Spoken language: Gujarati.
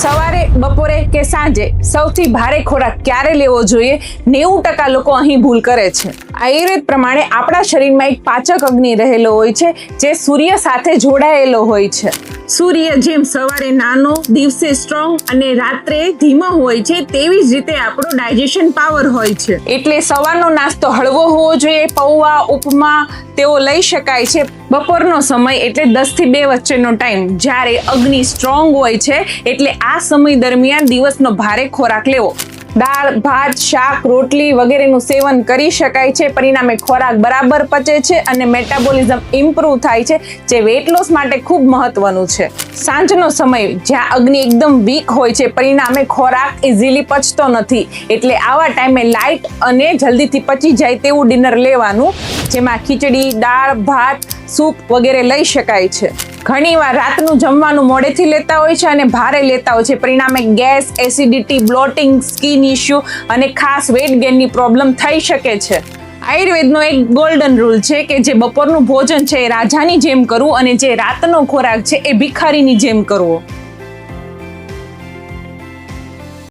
સવારે, બપોરે કે સાંજે સૌથી ભારે ખોરાક ક્યારે લેવો જોઈએ? 90% લોકો અહીં ભૂલ કરે છે. આયુર્વેદ પ્રમાણે આપણા શરીરમાં એક પાચક અગ્નિ રહેલો હોય છે, જે સૂર્ય સાથે જોડાયેલો હોય છે. સૂર્ય જેમ સવારે નાનો, દિવસે સ્ટ્રોંગ અને રાત્રે ધીમો હોય છે, તેવી જ રીતે આપણો ડાયજેશન પાવર હોય છે. એટલે સવારનો નાસ્તો હળવો હોવો જોઈએ. પૌવા, ઉપમા તેઓ લઈ શકાય છે. બપોરનો સમય એટલે 10 થી 2 વચ્ચેનો ટાઈમ, જ્યારે અગ્નિ સ્ટ્રોંગ હોય છે, એટલે આ સમય દરમિયાન દિવસનો ભારે ખોરાક લેવો. દાળ, ભાત, શાક, રોટલી વગેરેનું સેવન કરી શકાય છે. પરિણામે ખોરાક બરાબર પચે છે અને મેટાબોલિઝમ ઇમ્પ્રૂવ થાય છે, જે વેટ લોસ માટે ખૂબ મહત્વનું છે. સાંજનો સમય જ્યાં અગ્નિ એકદમ વીક હોય છે, પરિણામે ખોરાક ઇઝીલી પચતો નથી. એટલે આવા ટાઈમે લાઇટ અને જલ્દીથી પચી જાય તેવું ડિનર લેવાનું, જેમાં ખીચડી, દાળ, ભાત, સૂપ વગેરે લઈ શકાય છે. ઘણીવાર રાતનું જમવાનું મોડેથી લેતા હોય છે અને ભારે લેતા હોય છે. પરિણામે gas, acidity, bloating, skin issue અને ખાસ વેટ ગેઇનની પ્રોબ્લેમ થઈ શકે છે. આયુર્વેદનો એક ગોલ્ડન રૂલ છે કે જે બપોરનું ભોજન છે એ રાજાની જેમ કરવું અને જે રાતનો ખોરાક છે એ ભિખારીની જેમ કરવો.